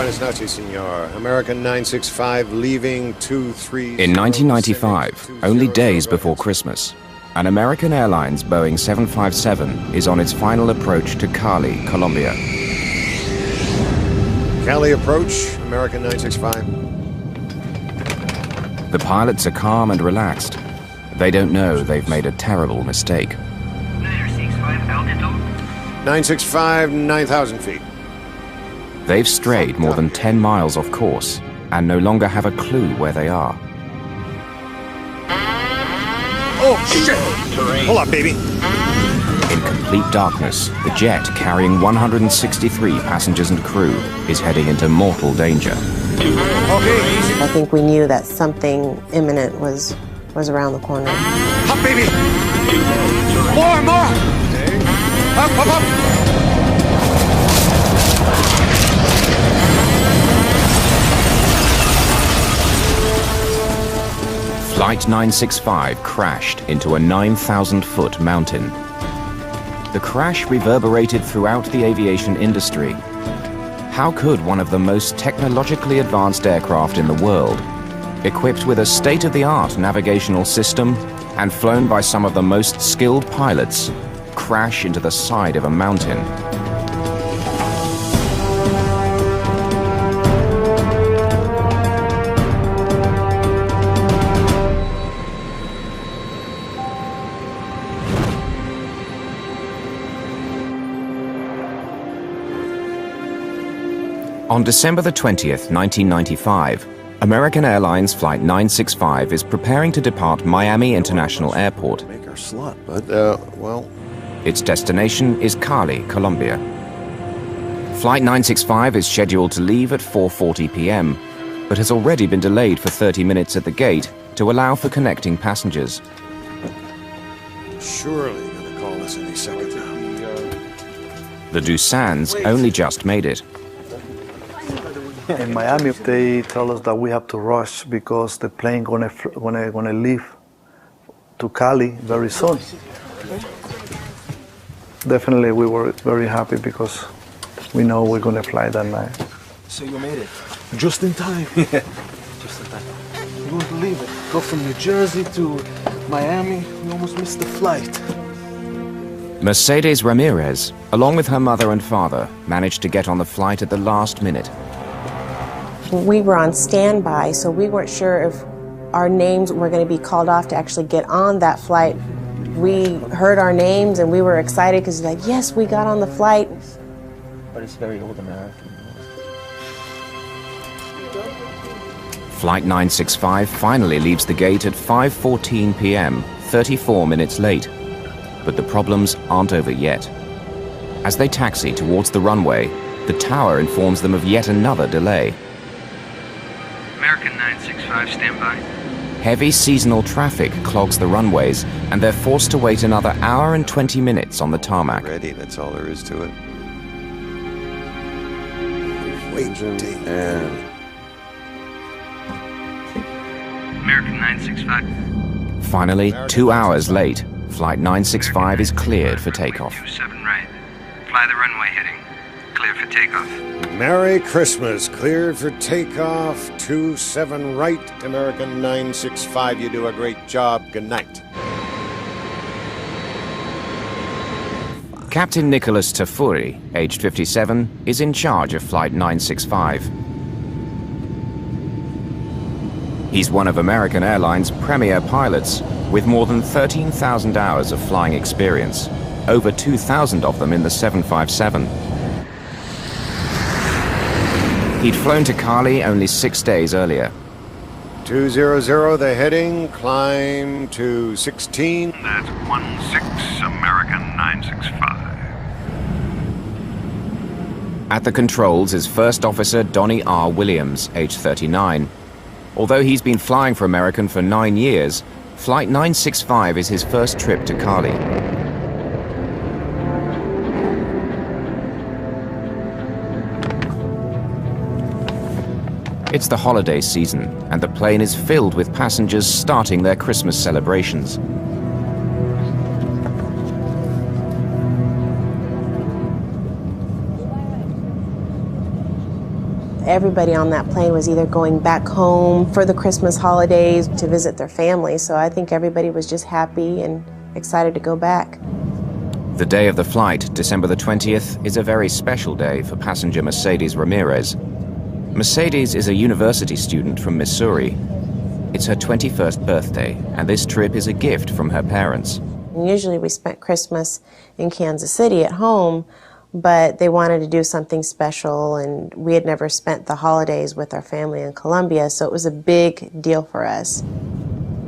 buenas noches, senor. American 965 leaving 23... In 1995, only days before Christmas, an American Airlines Boeing 757 is on its final approach to Cali, Colombia. Cali approach, American 965. The pilots are calm and relaxed. They don't know they've made a terrible mistake. 965, 9,000 feet. They've strayed more than 10 miles off course and no longer have a clue where they are. Oh, shit! Hold up, baby. In complete darkness, the jet carrying 163 passengers and crew is heading into mortal danger. Okay, easy. I think we knew that something imminent was around the corner. Up, baby! More! Up! Flight 965 crashed into a 9,000-foot mountain. The crash reverberated throughout the aviation industry. How could one of the most technologically advanced aircraft in the world, equipped with a state-of-the-art navigational system and flown by some of the most skilled pilots, crash into the side of a mountain? On December the 20th, 1995, American Airlines Flight 965 is preparing to depart Miami International Airport. Make our slot, but, well... Its destination is Cali, Colombia. Flight 965 is scheduled to leave at 4:40 p.m., but has already been delayed for 30 minutes at the gate to allow for connecting passengers. Surely gonna call us any second now. The Doosan's only just made it. In Miami, they tell us that we have to rush because the plane gonna leave to Cali very soon. Definitely, we were very happy because we know we're gonna fly that night. So you made it just in time. Just in time. You won't believe it. Go from New Jersey to Miami. We almost missed the flight. Mercedes Ramirez, along with her mother and father, managed to get on the flight at the last minute. We were on standby, so we weren't sure if our names were going to be called off to actually get on that flight. We heard our names and we were excited because like, yes, we got on the flight. But it's very old American. Flight 965 finally leaves the gate at 5:14 p.m., 34 minutes late. But the problems aren't over yet. As they taxi towards the runway, the tower informs them of yet another delay. American 965, stand by. Heavy seasonal traffic clogs the runways, and they're forced to wait another hour and 20 minutes on the tarmac. Ready, that's all there is to it. Wait, and... American 965. Finally, 2 hours late, Flight 965 is cleared for takeoff. 27 right. Fly the runway heading. Clear for takeoff. Merry Christmas. Cleared for takeoff. 27 right. American 965. You do a great job. Good night. Captain Nicholas Tafuri, aged 57, is in charge of Flight 965. He's one of American Airlines' premier pilots, with more than 13,000 hours of flying experience, over 2,000 of them in the 757. He'd flown to Cali only 6 days earlier. 200, the heading, climb to 16. That's 16 American 965. At the controls is First Officer Donnie R. Williams, age 39. Although he's been flying for American for 9 years, Flight 965 is his first trip to Cali. It's the holiday season, and the plane is filled with passengers starting their Christmas celebrations. everybody on that plane was either going back home for the Christmas holidays to visit their families. So I think everybody was just happy and excited to go back. The day of the flight, December the 20th, is a very special day for passenger Mercedes Ramirez. Mercedes is a university student from Missouri. It's her 21st birthday, and this trip is a gift from her parents. Usually we spent Christmas in Kansas City at home, but they wanted to do something special, and we had never spent the holidays with our family in Colombia, so it was a big deal for us.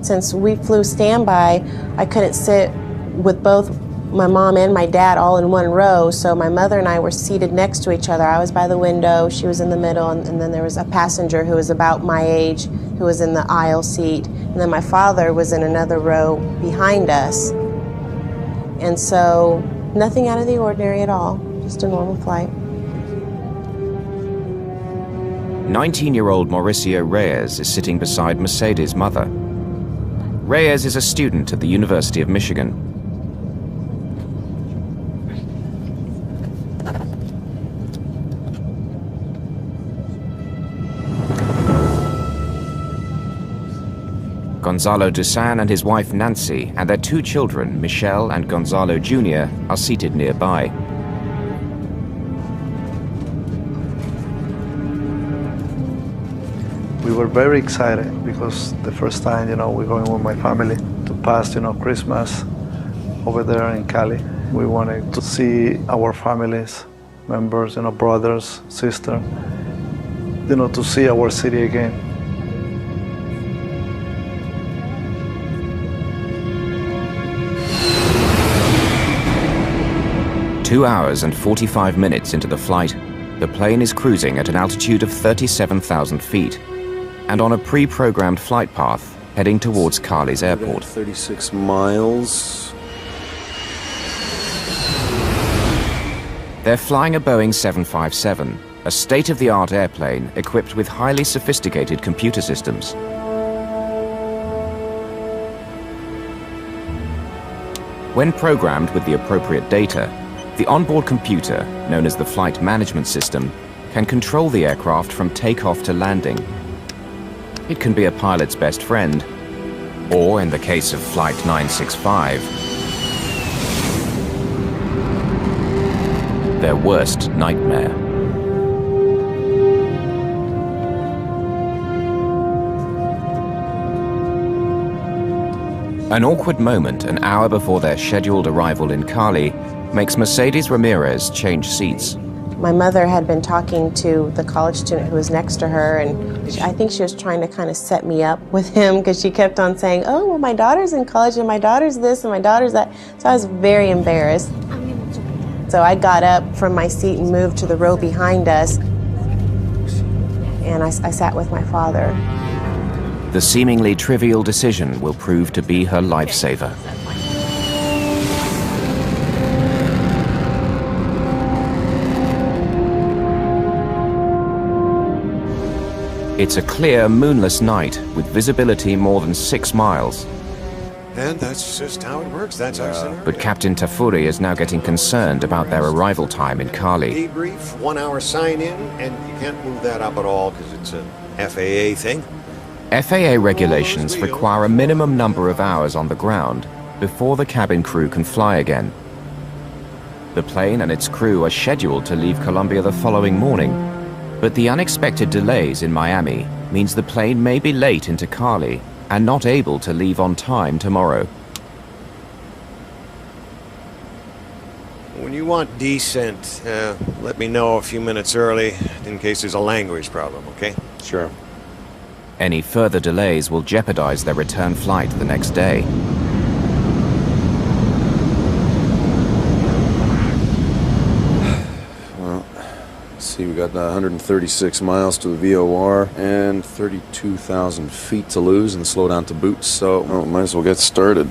Since we flew standby, I couldn't sit with both my mom and my dad all in one row, so my mother and I were seated next to each other. I was by the window, she was in the middle, and then there was a passenger who was about my age who was in the aisle seat, and then my father was in another row behind us. And so nothing out of the ordinary at all, just a normal flight. 19-year-old Mauricio Reyes is sitting beside Mercedes' mother. Reyes is a student at the University of Michigan. Gonzalo Dusan and his wife Nancy and their two children, Michelle and Gonzalo Jr., are seated nearby. We were very excited because the first time, we're going with my family to pass, Christmas over there in Cali. We wanted to see our families, members, brothers, sisters, to see our city again. 2 hours and 45 minutes into the flight, the plane is cruising at an altitude of 37,000 feet and on a pre-programmed flight path heading towards Cali's airport. 36 miles. They're flying a Boeing 757, a state-of-the-art airplane equipped with highly sophisticated computer systems. When programmed with the appropriate data, the onboard computer, known as the Flight Management System, can control the aircraft from takeoff to landing. It can be a pilot's best friend, or in the case of Flight 965, their worst nightmare. An awkward moment an hour before their scheduled arrival in Cali makes Mercedes Ramirez change seats. My mother had been talking to the college student who was next to her, and I think she was trying to kind of set me up with him because she kept on saying, oh, well, my daughter's in college and my daughter's this and my daughter's that. So I was very embarrassed. So I got up from my seat and moved to the row behind us, and I sat with my father. The seemingly trivial decision will prove to be her lifesaver. It's a clear, moonless night with visibility more than 6 miles. And that's just how it works. That's our scenario. But Captain Tafuri is now getting concerned about their arrival time in Cali. Debrief, 1 hour sign-in, and you can't move that up at all because it's an FAA thing. FAA regulations require a minimum number of hours on the ground before the cabin crew can fly again. The plane and its crew are scheduled to leave Colombia the following morning, but the unexpected delays in Miami means the plane may be late into Cali and not able to leave on time tomorrow. When you want descent, let me know a few minutes early in case there's a language problem, okay? Sure. Any further delays will jeopardize their return flight the next day. See, we got 136 miles to the VOR and 32,000 feet to lose and slow down to boot, so might as well get started.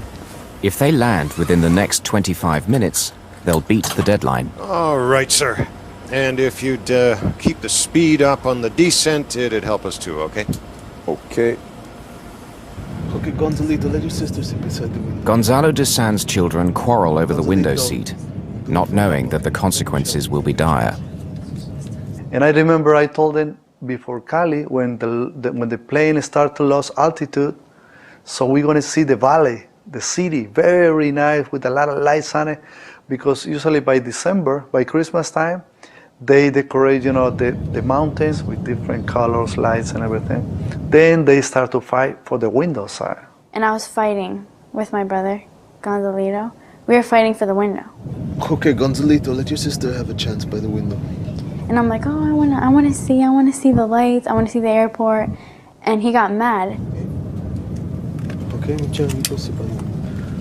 If they land within the next 25 minutes, they'll beat the deadline. All right, sir. And if you'd keep the speed up on the descent, it'd help us too, okay? Okay. Okay, Gonzalito, let your sister sit beside the window. Gonzalo Dusan's children quarrel over the window seat, not knowing that the consequences will be dire. And I remember I told them, before Cali when the plane start to lose altitude. So we're going to see the valley, the city, very nice with a lot of lights on it. Because usually by December, by Christmas time, they decorate, the mountains with different colors, lights, and everything. Then they start to fight for the window side. And I was fighting with my brother, Gonzalito. We were fighting for the window. Okay, Gonzalito, let your sister have a chance by the window. And I'm like, oh, I want to see the lights, I want to see the airport. And he got mad. Okay, Michelito, sit by you.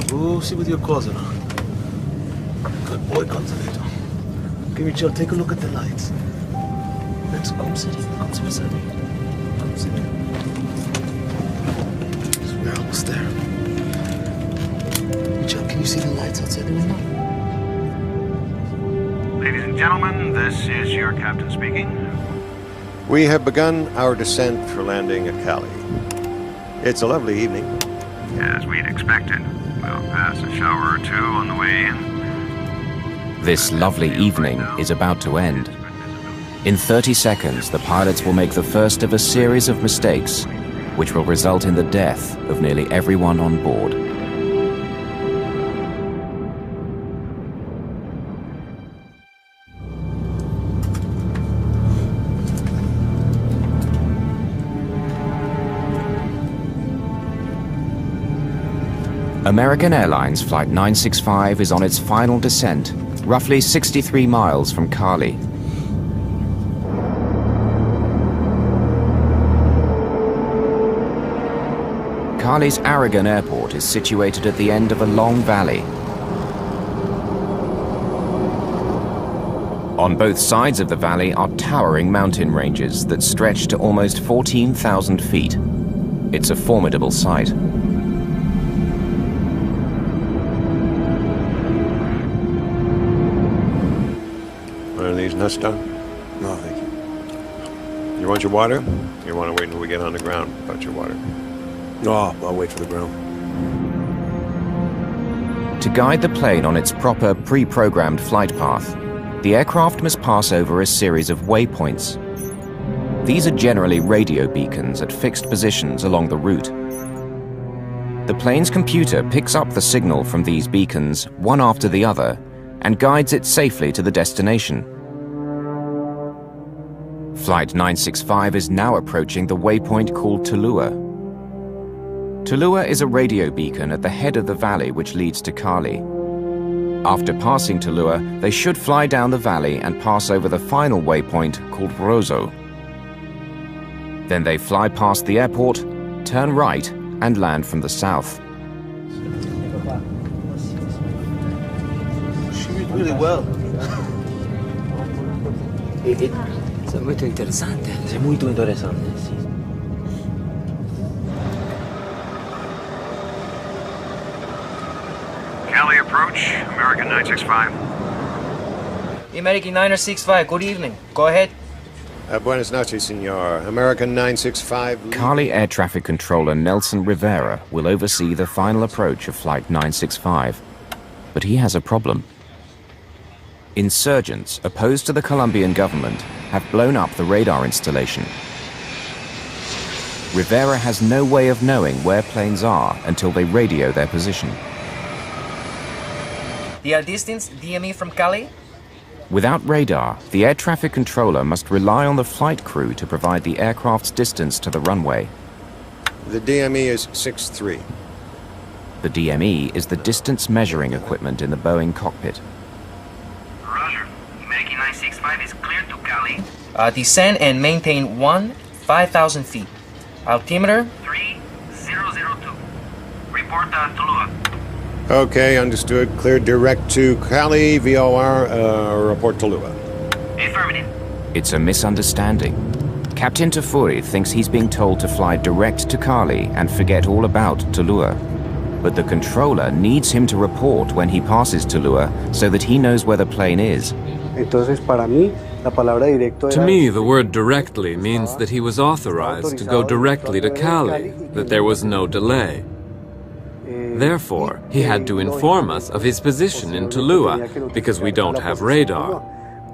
Go see with your cousin. Good boy, Gonzalito. Okay, Michel, take a look at the lights. Let's come sit here. Come sit beside me. Come sit here. We're almost there. Michel, can you see the lights outside the window? Ladies and gentlemen, this is your captain speaking. We have begun our descent for landing at Cali. It's a lovely evening. As we'd expected, we'll pass a shower or two on the way in. This lovely evening is about to end. In 30 seconds, the pilots will make the first of a series of mistakes, which will result in the death of nearly everyone on board. American Airlines Flight 965 is on its final descent, roughly 63 miles from Cali. Cali's Aragon Airport is situated at the end of a long valley. On both sides of the valley are towering mountain ranges that stretch to almost 14,000 feet. It's a formidable sight. One of these nuts, Doc? No, thank you. You want your water? You want to wait until we get on the ground about your water? No, I'll wait for the ground. To guide the plane on its proper pre-programmed flight path, the aircraft must pass over a series of waypoints. These are generally radio beacons at fixed positions along the route. The plane's computer picks up the signal from these beacons, one after the other, and guides it safely to the destination. Flight 965 is now approaching the waypoint called Tulua. Tulua is a radio beacon at the head of the valley which leads to Cali. After passing Tulua, they should fly down the valley and pass over the final waypoint called Rosso. Then they fly past the airport, turn right, and land from the south. She did really well. È molto interessante. È molto interessante, sì. Cali approach, American 965. American 965, good evening. Go ahead. Buenas noches, senor. American 965. Cali Air Traffic Controller Nelson Rivera will oversee the final approach of Flight 965. But he has a problem. Insurgents opposed to the Colombian government have blown up the radar installation. Rivera has no way of knowing where planes are until they radio their position. The distance, DME from Cali? Without radar, the air traffic controller must rely on the flight crew to provide the aircraft's distance to the runway. The DME is 6'3". The DME is the distance measuring equipment in the Boeing cockpit. Roger. American 965 is clear to Cali. Descend and maintain 5,000 feet. Altimeter? 3002. Report Tulua. Okay, understood. Cleared direct to Cali, VOR, report Tulua. Affirmative. It's a misunderstanding. Captain Tafuri thinks he's being told to fly direct to Cali and forget all about Tulua. But the controller needs him to report when he passes Tulua so that he knows where the plane is. To me, the word directly means that he was authorized to go directly to Cali, that there was no delay. Therefore, he had to inform us of his position in Tulua, because we don't have radar.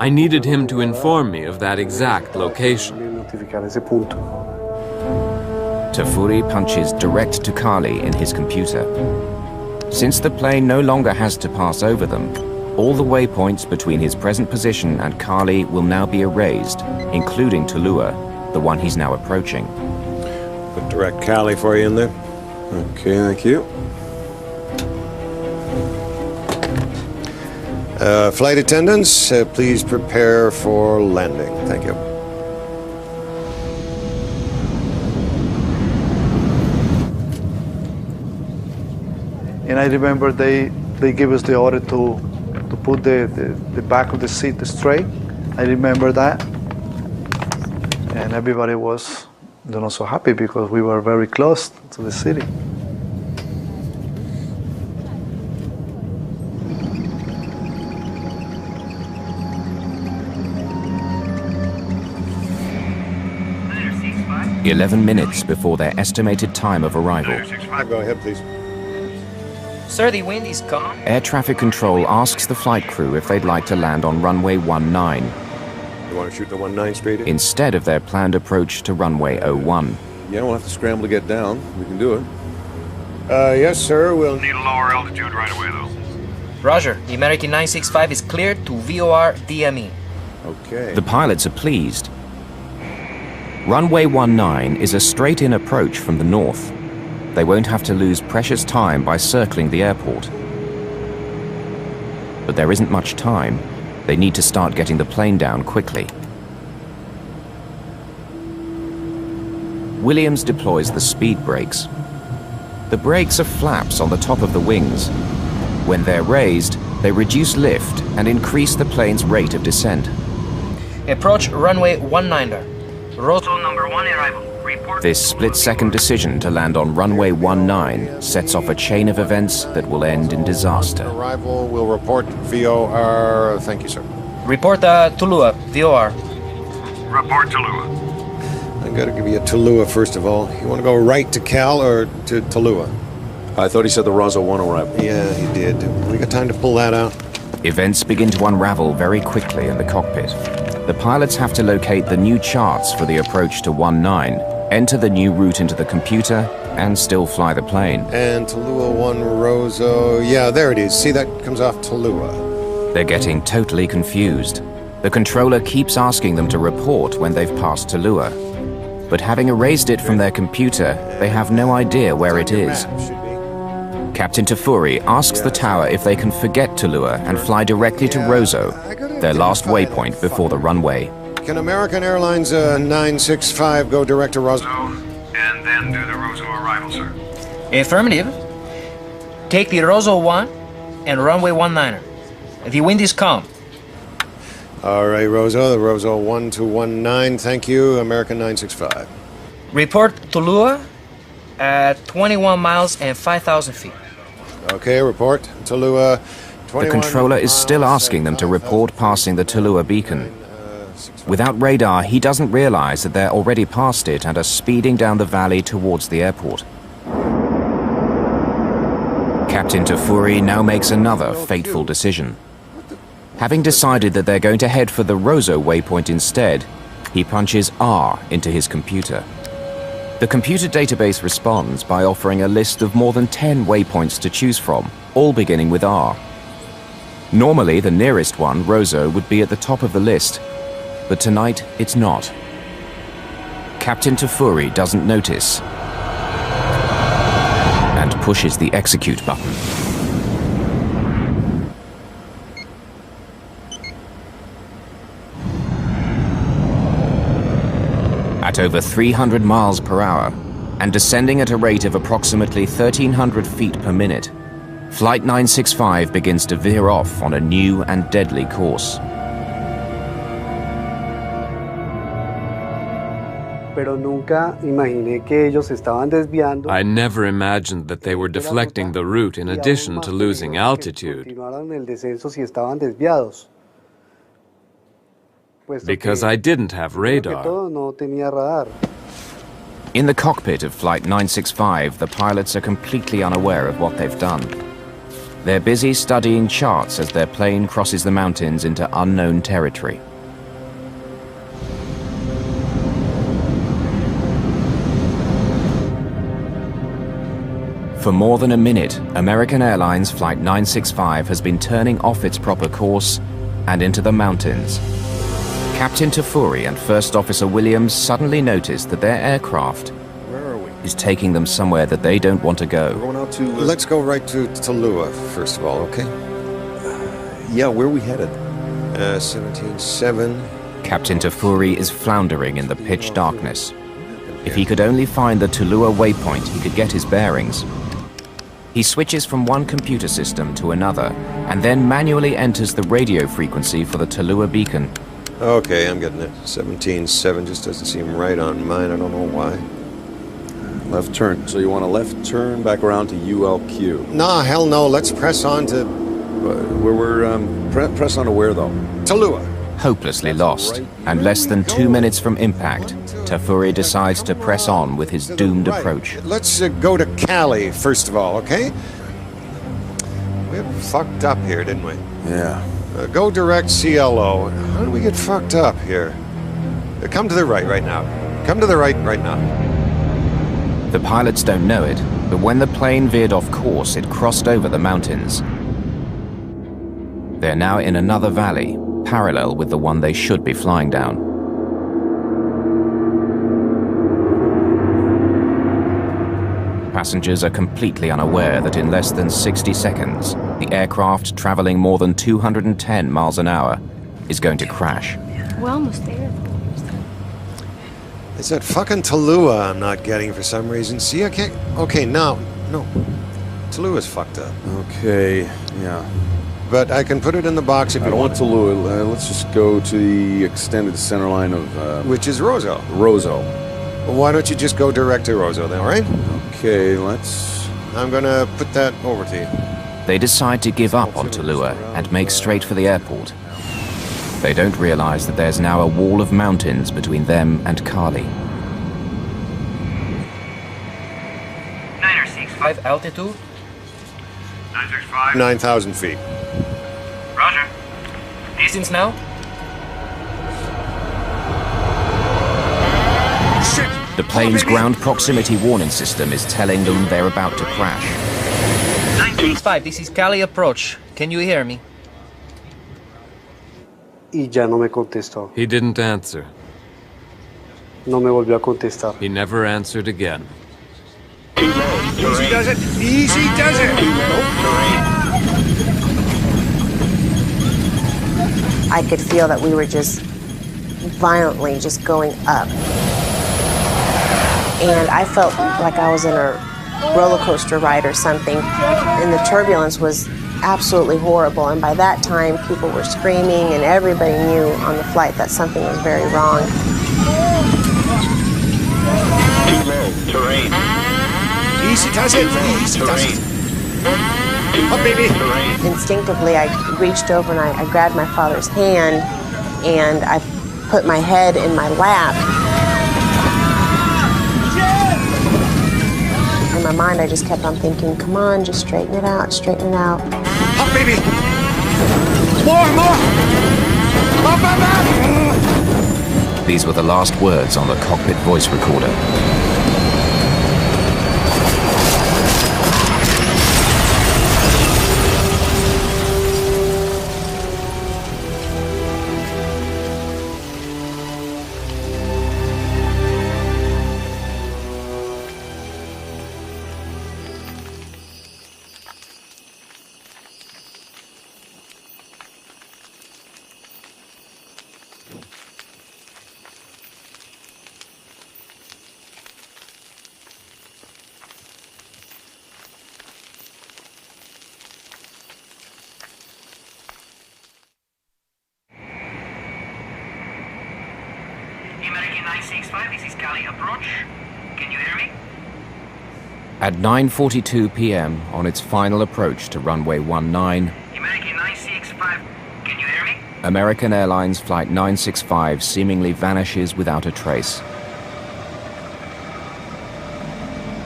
I needed him to inform me of that exact location. notificar ese punto. Tafuri punches direct to Cali in his computer. Since the plane no longer has to pass over them, all the waypoints between his present position and Cali will now be erased, including Tulua, the one he's now approaching. Put direct Cali for you in there. Okay, thank you. Flight attendants, please prepare for landing. Thank you. And I remember they gave us the order to put the back of the seat straight. I remember that. And everybody was, so happy because we were very close to the city. Later, 11 minutes before their estimated time of arrival. Go ahead, please. Sir, the wind is calm. Air traffic control asks the flight crew if they'd like to land on runway 19, You want to shoot the 19 straight in? instead of their planned approach to runway 01. Yeah, we'll have to scramble to get down. We can do it. Yes, sir. We'll Need a lower altitude right away, though. Roger, the American 965 is cleared to VOR DME. Okay. The pilots are pleased. Runway 19 is a straight-in approach from the north. They won't have to lose precious time by circling the airport. But there isn't much time. They need to start getting the plane down quickly. Williams deploys the speed brakes. The brakes are flaps on the top of the wings. When they're raised, they reduce lift and increase the plane's rate of descent. Approach runway 19. Roto number 1 arrival. Report. This split-second decision to land on runway 19 sets off a chain of events that will end in disaster. arrival. We'll report VOR. Thank you, sir. Report Tulua, VOR. Report to Lua. I gotta give you a Tulua first of all. You want to go right to Cal or to Tulua? I thought he said the Rosso 1 arrival. Yeah, he did. We got time to pull that out. Events begin to unravel very quickly in the cockpit. The pilots have to locate the new charts for the approach to 19, enter the new route into the computer, and still fly the plane. And Tulua 1 Rosso. Yeah, there it is. See, that comes off Tulua. They're getting totally confused. The controller keeps asking them to report when they've passed Tulua. But having erased it from their computer, they have no idea where it is. Map should be. Captain Tafuri asks the tower if they can forget Tulua and fly directly to Rosso, their last waypoint before the runway. Can American Airlines 965 go direct to Rosso? And then do the Rosso arrival, sir. Affirmative. Take the Rosso 1 and runway 19. The wind is calm. All right, Rosso. The Rosso 1 to 19. Thank you, American 965. Report Tulua at 21 miles and 5,000 feet. Okay, report. Tulua. The controller is still asking them to report passing the Tulua beacon. Without radar, he doesn't realize that they're already past it and are speeding down the valley towards the airport. Captain Tafuri now makes another fateful decision. Having decided that they're going to head for the Rosso waypoint instead, he punches R into his computer. The computer database responds by offering a list of more than 10 waypoints to choose from, all beginning with R. Normally, the nearest one, Rosso, would be at the top of the list, but tonight it's not. Captain Tafuri doesn't notice and pushes the execute button. At over 300 miles per hour and descending at a rate of approximately 1,300 feet per minute, Flight 965 begins to veer off on a new and deadly course. I never imagined that they were deflecting the route in addition to losing altitude. Because I didn't have radar. In the cockpit of Flight 965, the pilots are completely unaware of what they've done. They're busy studying charts as their plane crosses the mountains into unknown territory. For more than a minute, American Airlines Flight 965 has been turning off its proper course and into the mountains. Captain Tafuri and First Officer Williams suddenly notice that their aircraft is taking them somewhere that they don't want to go. We're going out to... Let's go right to Tallulah, first of all, okay? Yeah, where are we headed? 17-7. Captain Tafuri is floundering in the pitch darkness. If he could only find the Tallulah waypoint, he could get his bearings. He switches from one computer system to another, and then manually enters the radio frequency for the Tallulah beacon. Okay, I'm getting it. 17-7 just doesn't seem right on mine. I don't know why. Left turn. So you want a left turn back around to ULQ? Nah, hell no. Let's press on to... Press on to where, though? Tallulah. Hopelessly lost, and less than 2 minutes from impact, Tafuri decides to press on with his doomed approach. Let's go to Cali, first of all, okay? We fucked up here, didn't we? Yeah. Go direct CLO. How did we get fucked up here? Come to the right now. Come to the right now. The pilots don't know it, but when the plane veered off course, it crossed over the mountains. They're now in another valley, parallel with the one they should be flying down. Passengers are completely unaware that in less than 60 seconds, the aircraft traveling more than 210 miles an hour is going to crash. We're almost there. It's that fucking Tallulah I'm not getting for some reason. See, I can't... Okay, no. Tallulah's fucked up. Okay, yeah. But I can put it in the box if you don't want. want Tallulah. Let's just go to the extended center line of... Which is Roseau. Roseau. Well, why don't you just go direct to Roseau then, all right? Okay, let's... I'm gonna put that over to you. They decide to give up on Tallulah and make straight for the airport. They don't realize that there's now a wall of mountains between them and Cali. 965 altitude. 965. 9,000 feet. Roger. Distance now? The plane's ground proximity warning system is telling them they're about to crash. 965, this is Cali approach. Can you hear me? Y ya no me contestó. He didn't answer. No me volvió a contestar. He never answered again. Easy does it! Easy does it! I could feel that we were just violently just going up. And I felt like I was in a roller coaster ride or something. And the turbulence was absolutely horrible. And by that time, people were screaming and everybody knew on the flight that something was very wrong. Too low. Terrain. Easy does it! Easy does it! Up, baby! Instinctively, I reached over and I grabbed my father's hand and I put my head in my lap. In my mind, I just kept on thinking, come on, just straighten it out, straighten it out. Up, baby! More! Up! These were the last words on the cockpit voice recorder. American 965, this is Cali approach. Can you hear me? At 9:42 p.m. on its final approach to runway 19, American 965, can you hear me? American Airlines Flight 965 seemingly vanishes without a trace.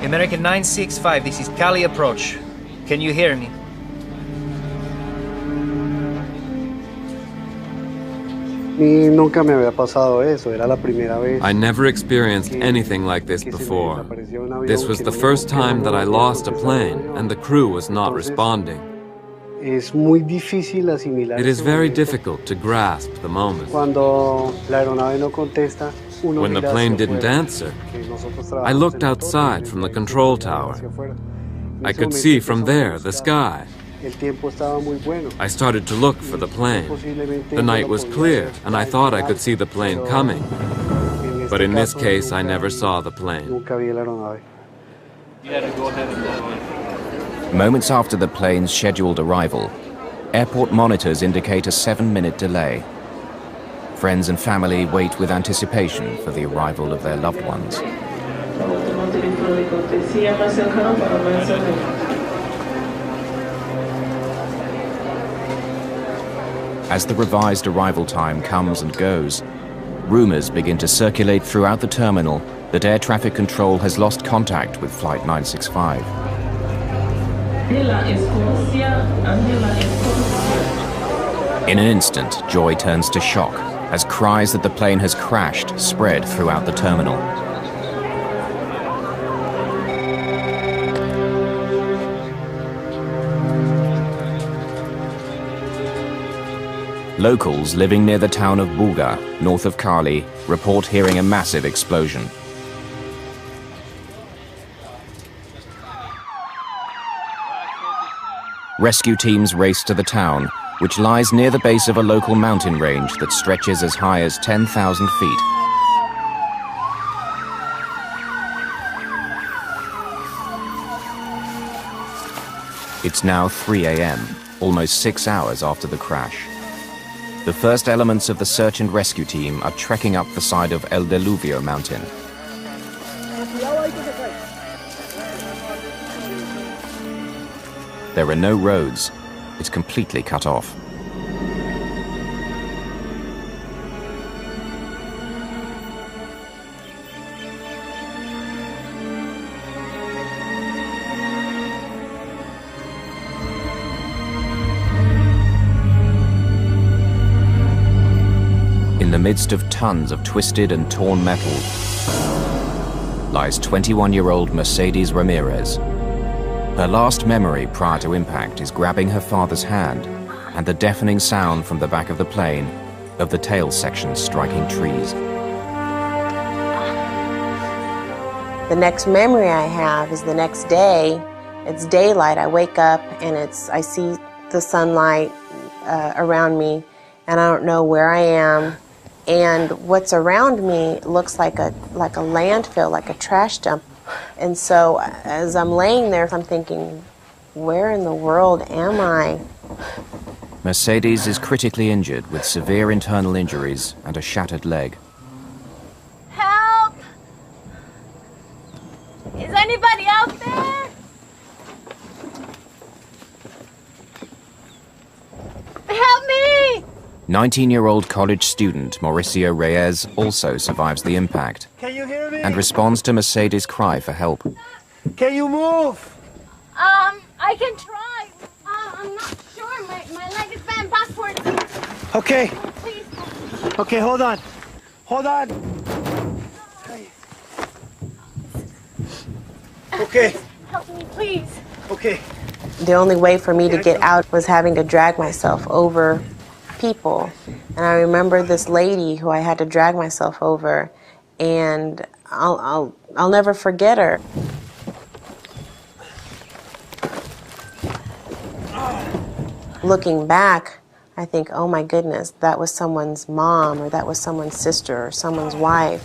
American 965, this is Cali approach. Can you hear me? mí nunca me había pasado eso, era la primera vez. I never experienced anything like this before. This was the first time that I lost a plane and the crew was not responding. Es muy difícil asimilar. It is very difficult to grasp the moment. Cuando la aeronave no contesta, uno when the mira plane hacia didn't afuera, answer, que nosotros I trabajamos looked en el outside from the control tower. hacia afuera. En I ese could momento see from empezó a there the buscar. sky. El tiempo estaba muy bueno. I started to look for the plane. The night was clear, and I thought I could see the plane coming. But in this case, I never saw the plane. Nunca vi la aeronave. Moments after the plane's scheduled arrival, airport monitors indicate a 7-minute delay. Friends and family wait with anticipation for the arrival of their loved ones. As the revised arrival time comes and goes, rumors begin to circulate throughout the terminal that air traffic control has lost contact with Flight 965. In an instant, joy turns to shock as cries that the plane has crashed spread throughout the terminal. Locals living near the town of Buga, north of Cali, report hearing a massive explosion. Rescue teams race to the town, which lies near the base of a local mountain range that stretches as high as 10,000 feet. It's now 3 a.m., almost 6 hours after the crash. The first elements of the search and rescue team are trekking up the side of El Diluvio mountain. There are no roads. It's completely cut off. In the midst of tons of twisted and torn metal lies 21-year-old Mercedes Ramirez. Her last memory prior to impact is grabbing her father's hand and the deafening sound from the back of the plane of the tail section striking trees. The next memory I have is the next day. It's daylight. I wake up and I see the sunlight around me, and I don't know where I am. And what's around me looks like a landfill, like a trash dump. And so as I'm laying there, I'm thinking, where in the world am I? Mercedes is critically injured with severe internal injuries and a shattered leg. Help! Is anybody out there? Help me! 19-year-old college student Mauricio Reyes also survives the impact and responds to Mercedes' cry for help. Can you move? I can try. I'm not sure. My leg is bent backwards. Okay. Please. Okay, hold on. Hold on. Okay. Help me, please. Okay. The only way for me to get out was having to drag myself over people. And I remember this lady who I had to drag myself over, and I'll never forget her. Looking back, I think, oh my goodness, that was someone's mom, or that was someone's sister, or someone's wife.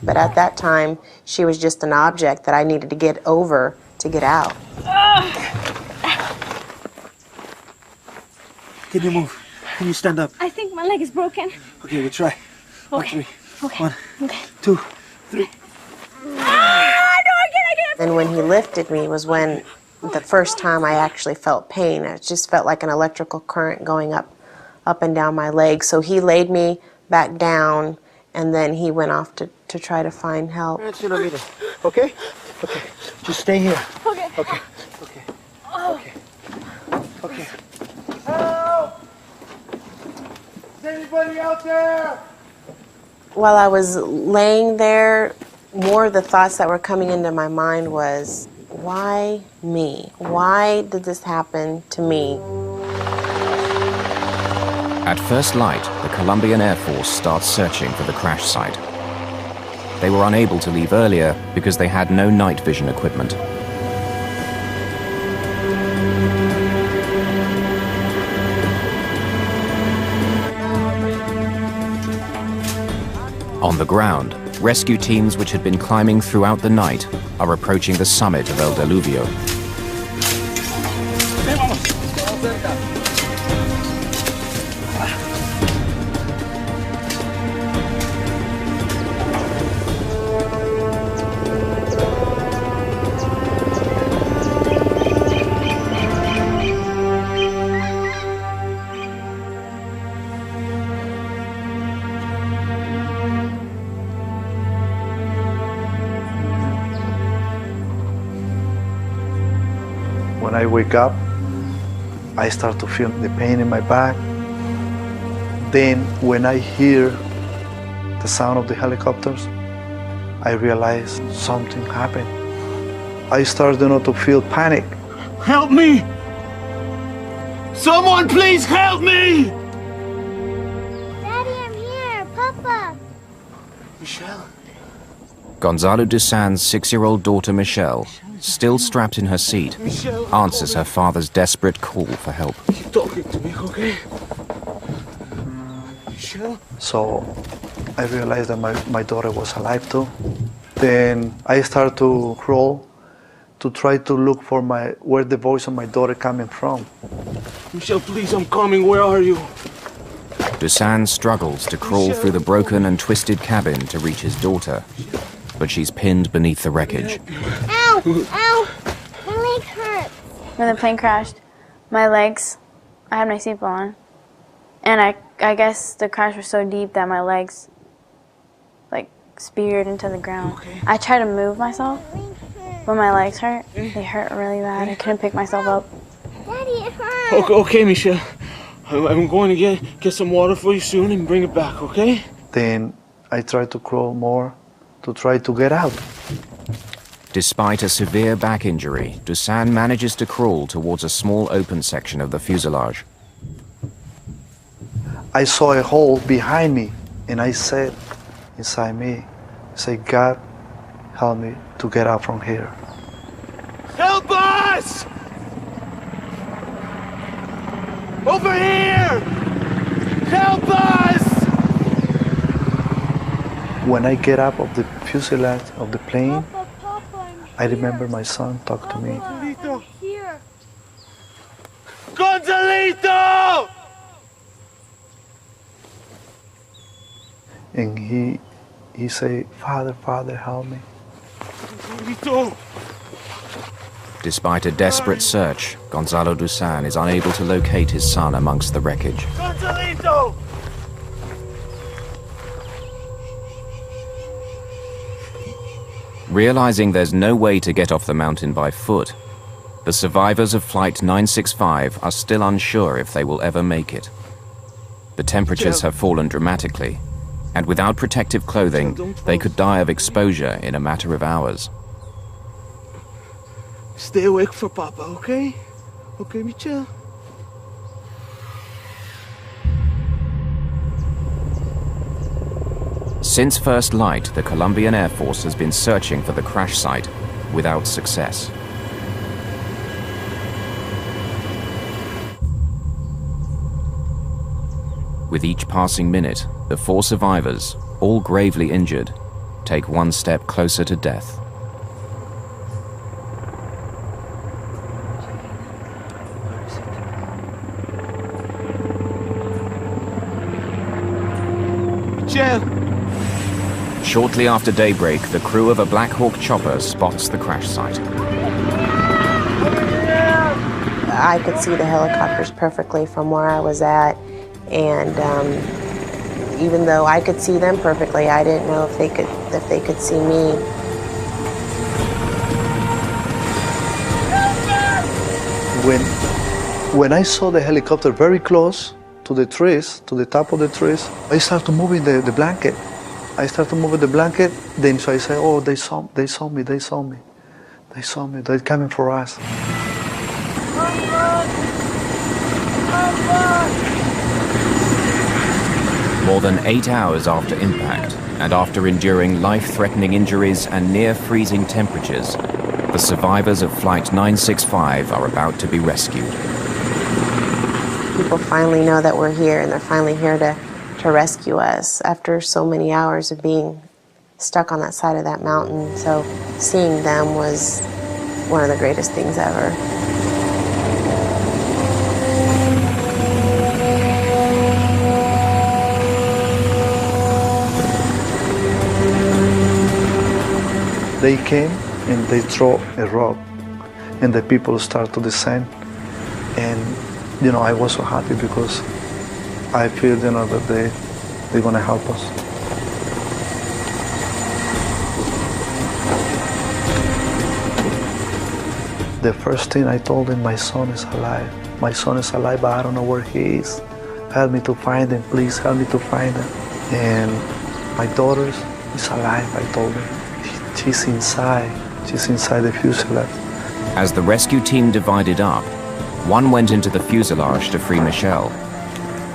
But at that time, she was just an object that I needed to get over to get out. Can you move? Can you stand up? I think my leg is broken. Okay, we'll try. Okay. Okay. 1, Okay. 2, 3. And when he lifted me was when the first time I actually felt pain. It just felt like an electrical current going up and down my leg. So he laid me back down, and then he went off to try to find help. Okay? Okay. Just stay here. Okay. Okay. Okay. Okay. Okay. Anybody out there? While I was laying there, more of the thoughts that were coming into my mind was, why me? Why did this happen to me? At first light, the Colombian Air Force starts searching for the crash site. They were unable to leave earlier because they had no night vision equipment. On the ground, rescue teams which had been climbing throughout the night are approaching the summit of El Diluvio. When I wake up, I start to feel the pain in my back. Then when I hear the sound of the helicopters, I realize something happened. I start to feel panic. Help me! Someone please help me! Daddy, I'm here. Papa. Michelle? Gonzalo Dusan's 6-year-old daughter Michelle, still strapped in her seat, answers her father's desperate call for help. Keep talking to me, okay? Michelle? So I realized that my daughter was alive too. Then I start to crawl to try to look for where the voice of my daughter coming from. Michelle, please, I'm coming. Where are you? Dusan struggles to crawl through the broken and twisted cabin to reach his daughter, but she's pinned beneath the wreckage. Ow! Ow! My leg hurts. When the plane crashed, my legs, I had my seatbelt on, and I guess the crash was so deep that my legs like speared into the ground. Okay. I tried to move myself, but my legs hurt. They hurt really bad. I couldn't pick myself up. Daddy, it hurts. Okay, Michelle. I'm going to get some water for you soon and bring it back, okay? Then I try to crawl more to try to get out. Despite a severe back injury, Dusan manages to crawl towards a small open section of the fuselage. I saw a hole behind me, and I said inside me, God, help me to get out from here. Help us! Over here! Help us! When I get up of the fuselage of the plane, Papa, I remember my son talk to me. Gonzalito! here. Gonzalito! And he say, Father, help me. Gonzalito! Despite a desperate search, Gonzalo Dusan is unable to locate his son amongst the wreckage. Gonzalito! Realizing there's no way to get off the mountain by foot, the survivors of Flight 965 are still unsure if they will ever make it. The temperatures have fallen dramatically, and without protective clothing, they could die of exposure in a matter of hours. Stay awake for Papa, okay? Okay, Michelle? Since first light, the Colombian Air Force has been searching for the crash site without success. With each passing minute, the 4 survivors, all gravely injured, take one step closer to death. Michelle! Shortly after daybreak, the crew of a Black Hawk chopper spots the crash site. I could see the helicopters perfectly from where I was at, and even though I could see them perfectly, I didn't know if they could see me. When I saw the helicopter very close, to the trees, to the top of the trees. I started moving the blanket. I started moving the blanket. Then so I said, oh, they saw me. They're coming for us. More than 8 hours after impact, and after enduring life-threatening injuries and near-freezing temperatures, the survivors of Flight 965 are about to be rescued. People finally know that we're here, and they're finally here to rescue us after so many hours of being stuck on that side of that mountain. So seeing them was one of the greatest things ever. They came and they threw a rock, and the people start to descend. And I was so happy because I feel that they're gonna help us. The first thing I told them, my son is alive. My son is alive, but I don't know where he is. Help me to find him, please help me to find him. And my daughter is alive, I told them. She's inside the fuselage. As the rescue team divided up, one went into the fuselage to free Michelle.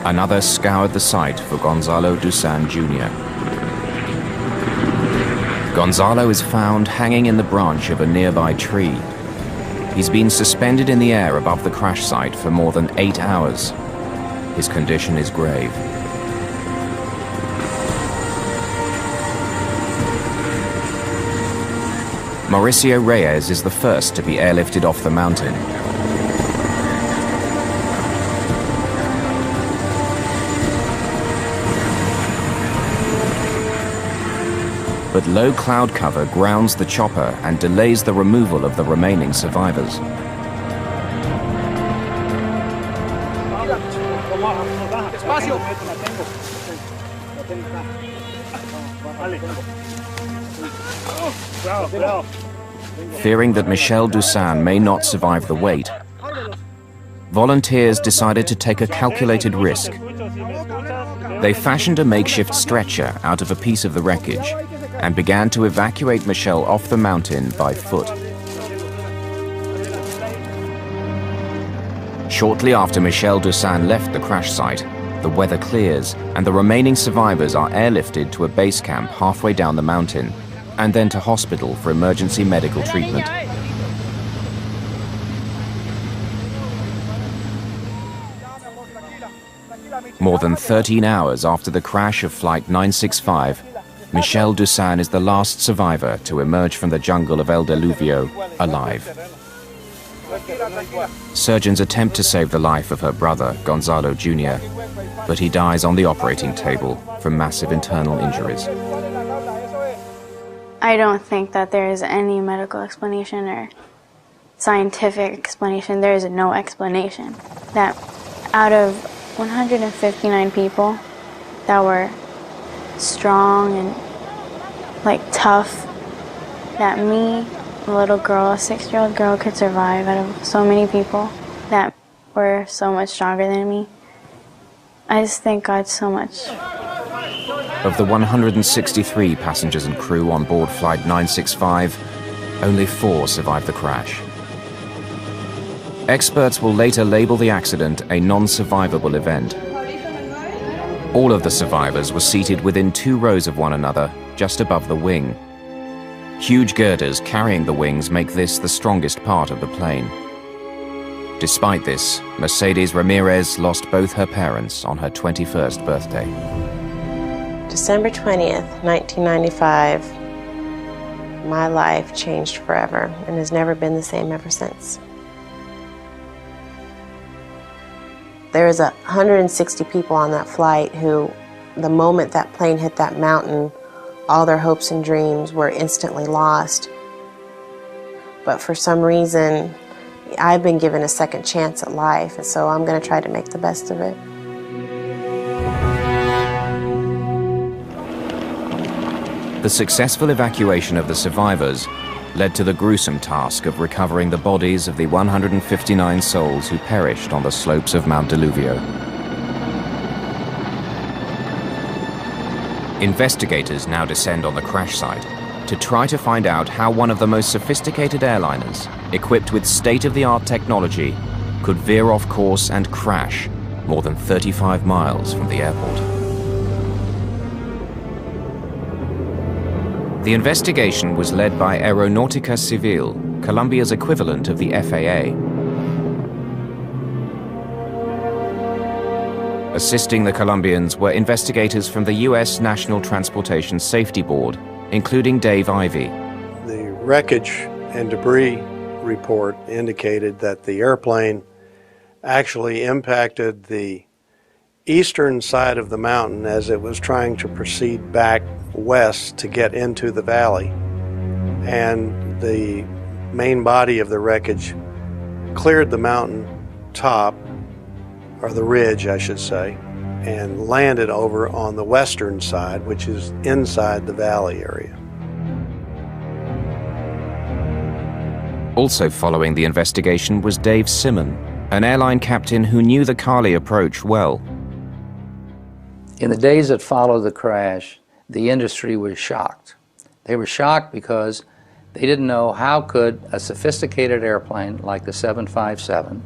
Another scoured the site for Gonzalo Dusan Jr. Gonzalo is found hanging in the branch of a nearby tree. He's been suspended in the air above the crash site for more than 8 hours. His condition is grave. Mauricio Reyes is the first to be airlifted off the mountain. But low cloud cover grounds the chopper and delays the removal of the remaining survivors. Fearing that Michelle Dusan may not survive the weight, volunteers decided to take a calculated risk. They fashioned a makeshift stretcher out of a piece of the wreckage and began to evacuate Michelle off the mountain by foot. Shortly after Michelle Dusan left the crash site, the weather clears and the remaining survivors are airlifted to a base camp halfway down the mountain and then to hospital for emergency medical treatment. More than 13 hours after the crash of Flight 965, Michelle Dusan is the last survivor to emerge from the jungle of El Diluvio alive. Surgeons attempt to save the life of her brother, Gonzalo Jr., but he dies on the operating table from massive internal injuries. I don't think that there is any medical explanation or scientific explanation. There is no explanation. That out of 159 people that were strong and tough, that me, a little girl, a 6-year-old girl, could survive out of so many people that were so much stronger than me. I just thank God so much. Of the 163 passengers and crew on board Flight 965, only 4 survived the crash. Experts will later label the accident a non-survivable event. All of the survivors were seated within 2 rows of one another, just above the wing. Huge girders carrying the wings make this the strongest part of the plane. Despite this, Mercedes Ramirez lost both her parents on her 21st birthday. December 20th, 1995, my life changed forever and has never been the same ever since. There was 160 people on that flight who, the moment that plane hit that mountain, all their hopes and dreams were instantly lost. But for some reason, I've been given a second chance at life, and so I'm going to try to make the best of it. The successful evacuation of the survivors led to the gruesome task of recovering the bodies of the 159 souls who perished on the slopes of Mount Diluvio. Investigators now descend on the crash site to try to find out how one of the most sophisticated airliners, equipped with state-of-the-art technology, could veer off course and crash more than 35 miles from the airport. The investigation was led by Aeronautica Civil, Colombia's equivalent of the FAA. Assisting the Colombians were investigators from the U.S. National Transportation Safety Board, including Dave Ivey. The wreckage and debris report indicated that the airplane actually impacted the eastern side of the mountain as it was trying to proceed back west to get into the valley. And the main body of the wreckage cleared the mountain top, or the ridge I should say, and landed over on the western side, which is inside the valley area. Also following the investigation was Dave Simon, an airline captain who knew the Cali approach well. In the days that followed the crash, the industry was shocked. They were shocked because they didn't know how could a sophisticated airplane like the 757,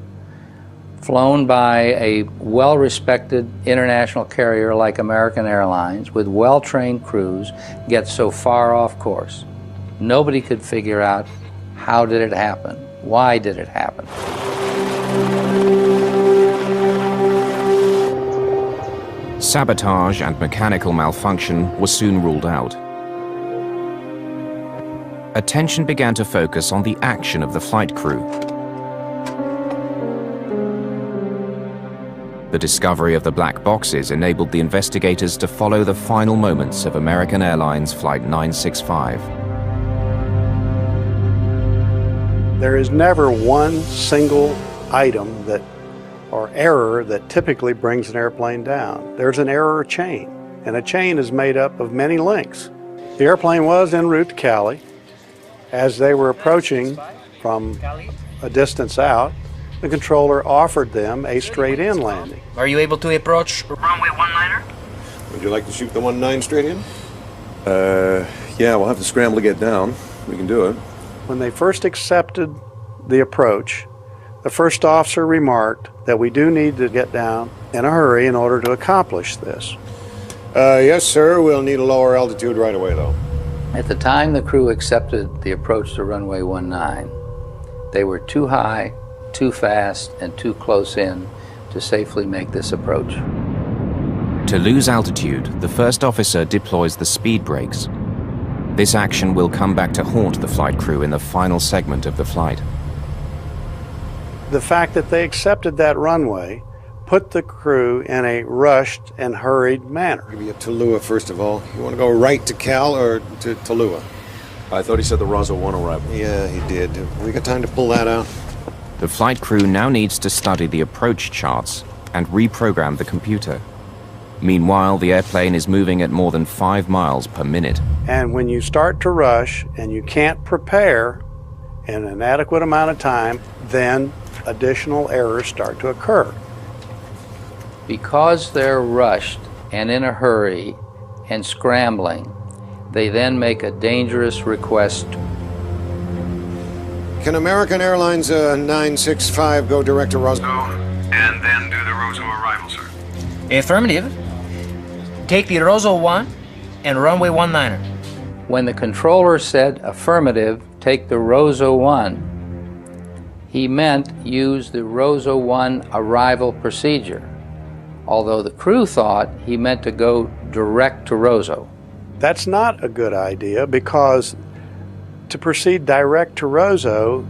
flown by a well-respected international carrier like American Airlines with well-trained crews, get so far off course. Nobody could figure out how did it happen, why did it happen. Sabotage and mechanical malfunction were soon ruled out. Attention began to focus on the action of the flight crew. The discovery of the black boxes enabled the investigators to follow the final moments of American Airlines Flight 965. There is never one single item or error that typically brings an airplane down. There's an error chain, and a chain is made up of many links. The airplane was en route to Cali. As they were approaching from a distance out, the controller offered them a straight-in landing. Are you able to approach runway 19er? Would you like to shoot the 19 straight in? Yeah, we'll have to scramble to get down. We can do it. When they first accepted the approach, the first officer remarked that we do need to get down in a hurry in order to accomplish this. Yes, sir. We'll need a lower altitude right away, though. At the time the crew accepted the approach to runway 19, they were too high, too fast, and too close in to safely make this approach. To lose altitude, the first officer deploys the speed brakes. This action will come back to haunt the flight crew in the final segment of the flight. The fact that they accepted that runway put the crew in a rushed and hurried manner. Maybe at Tallulah, first of all. You want to go right to Cal or to Tallulah? I thought he said the Roswell 1 arrival. Yeah, he did. We got time to pull that out. The flight crew now needs to study the approach charts and reprogram the computer. Meanwhile, the airplane is moving at more than 5 miles per minute. And when you start to rush and you can't prepare in an adequate amount of time, then additional errors start to occur. Because they're rushed and in a hurry and scrambling, they then make a dangerous request. Can American Airlines 965 go direct to Roswell? And then do the Roswell arrival, sir. Affirmative. Take the Roswell 1 and runway 19er. When the controller said affirmative, take the Roswell 1, he meant use the Roswell 1 arrival procedure, although the crew thought he meant to go direct to Roswell. That's not a good idea because to proceed direct to Roswell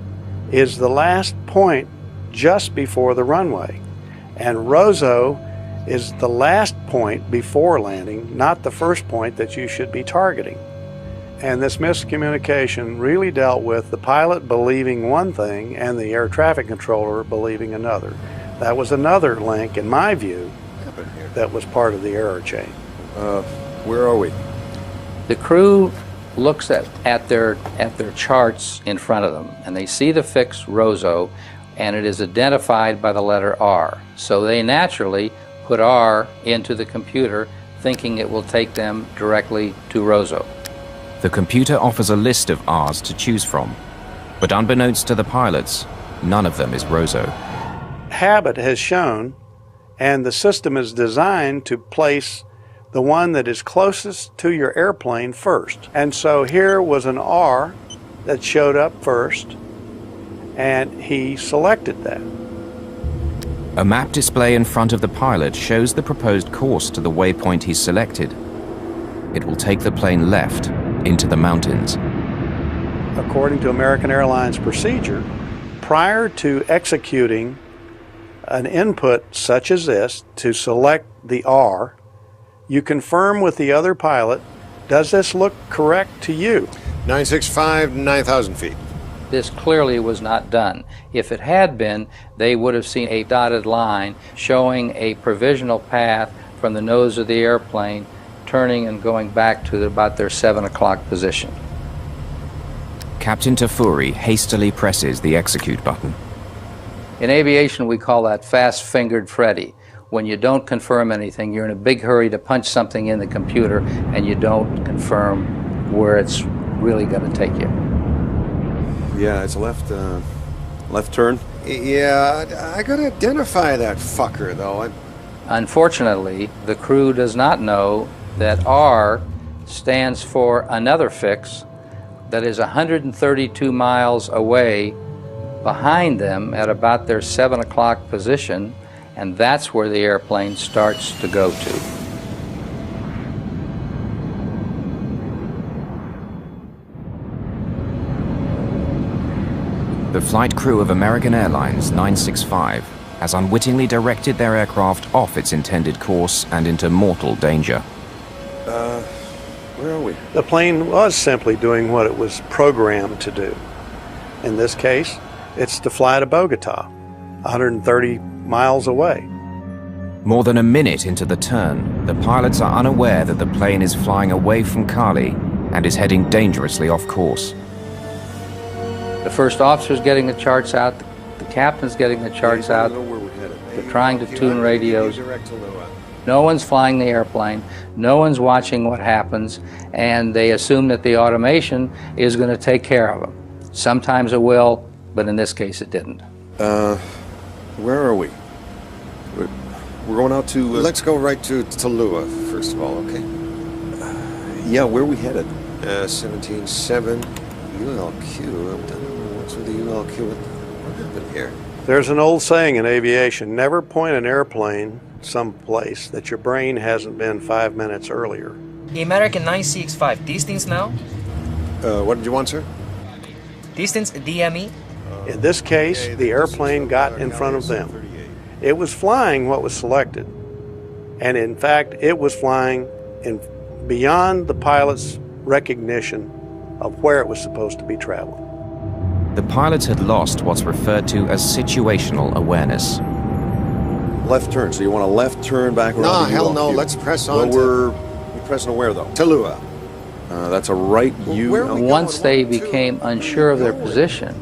is the last point just before the runway. And Roswell is the last point before landing, not the first point that you should be targeting. And this miscommunication really dealt with the pilot believing one thing and the air traffic controller believing another. That was another link, in my view, that was part of the error chain. Where are we? The crew looks at their charts in front of them, and they see the fix Roswell, and it is identified by the letter R. So they naturally put R into the computer thinking it will take them directly to Roseau. The computer offers a list of R's to choose from, but unbeknownst to the pilots, none of them is Roseau. Habit has shown, and the system is designed to place the one that is closest to your airplane first. And so here was an R that showed up first, and he selected that. A map display in front of the pilot shows the proposed course to the waypoint he's selected. It will take the plane left into the mountains. According to American Airlines procedure, prior to executing an input such as this to select the R, you confirm with the other pilot, does this look correct to you? 965, 9,000 feet. This clearly was not done. If it had been, they would have seen a dotted line showing a provisional path from the nose of the airplane, turning and going back to about their 7 o'clock position. Captain Tafuri hastily presses the execute button. In aviation, we call that fast-fingered Freddy. When you don't confirm anything, you're in a big hurry to punch something in the computer and you don't confirm where it's really going to take you. Yeah, it's a left turn. Yeah, I gotta identify that fucker, though. Unfortunately, the crew does not know that R stands for another fix that is 132 miles away behind them at about their 7 o'clock position, and that's where the airplane starts to go to. The flight crew of American Airlines 965 has unwittingly directed their aircraft off its intended course and into mortal danger. Where are we? The plane was simply doing what it was programmed to do. In this case, it's to fly to Bogota, 130 miles away. More than a minute into the turn, the pilots are unaware that the plane is flying away from Cali and is heading dangerously off course. The first officer's getting the charts out, the captain's getting the charts out, they're trying to tune radios. No one's flying the airplane, no one's watching what happens, and they assume that the automation is going to take care of them. Sometimes it will, but in this case it didn't. Where are we? We're going out to... Let's go right to Tallulah, first of all, okay? Yeah, where are we headed? 17.7 ULQ. I don't know what's with the ULQ. What happened here? There's an old saying in aviation, never point an airplane someplace that your brain hasn't been 5 minutes earlier. The American 965, distance now? What did you want, sir? Distance DME? In this case, the airplane got in front of them. It was flying what was selected. And in fact, it was flying beyond the pilot's recognition of where it was supposed to be traveling. The pilots had lost what's referred to as situational awareness. Left turn, so you want a left turn back around? No, hell no, let's press on. Well, we're pressing on where, though? Tallulah. That's a right U. Once they became unsure of their position,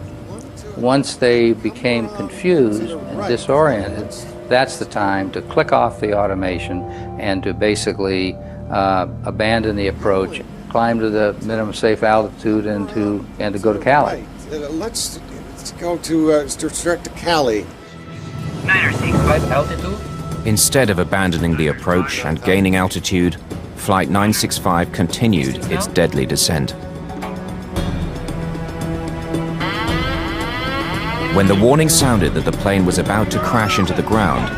once they became confused and disoriented, that's the time to click off the automation and to basically abandon the approach, climb to the minimum safe altitude, and to go to Cali. Right. Let's go to direct to Cali. 965 altitude. Instead of abandoning the approach and gaining altitude, Flight 965 continued its deadly descent. When the warning sounded that the plane was about to crash into the ground,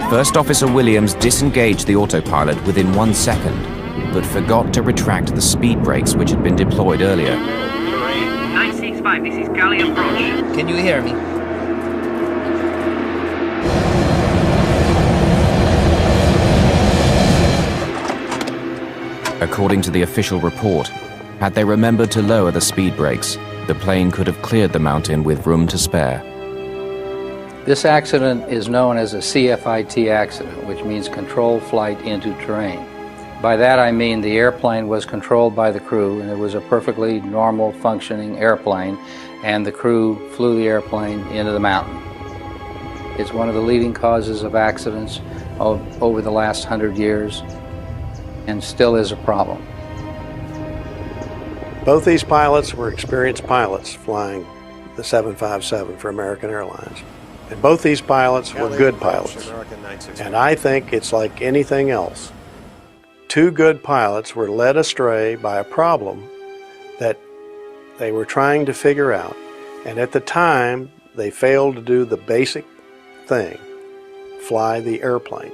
First Officer Williams disengaged the autopilot within 1 second, but forgot to retract the speed brakes which had been deployed earlier. 965, this is Cali approach. Can you hear me? According to the official report, had they remembered to lower the speed brakes, the plane could have cleared the mountain with room to spare. This accident is known as a CFIT accident, which means controlled flight into terrain. By that I mean the airplane was controlled by the crew, and it was a perfectly normal functioning airplane, and the crew flew the airplane into the mountain. It's one of the leading causes of accidents over the last 100 years. and still is a problem. Both these pilots were experienced pilots flying the 757 for American Airlines. And both these pilots were good pilots. And I think it's like anything else. Two good pilots were led astray by a problem that they were trying to figure out. And at the time, they failed to do the basic thing, fly the airplane.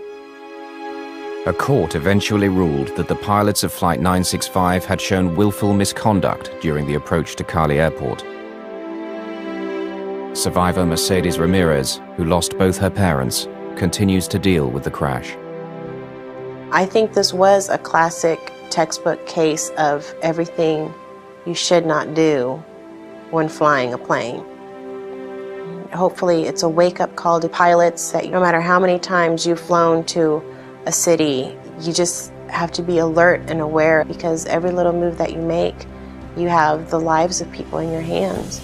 A court eventually ruled that the pilots of Flight 965 had shown willful misconduct during the approach to Cali Airport. Survivor Mercedes Ramirez, who lost both her parents, continues to deal with the crash. I think this was a classic textbook case of everything you should not do when flying a plane. Hopefully it's a wake-up call to pilots that no matter how many times you've flown to a city, you just have to be alert and aware, because every little move that you make, you have the lives of people in your hands.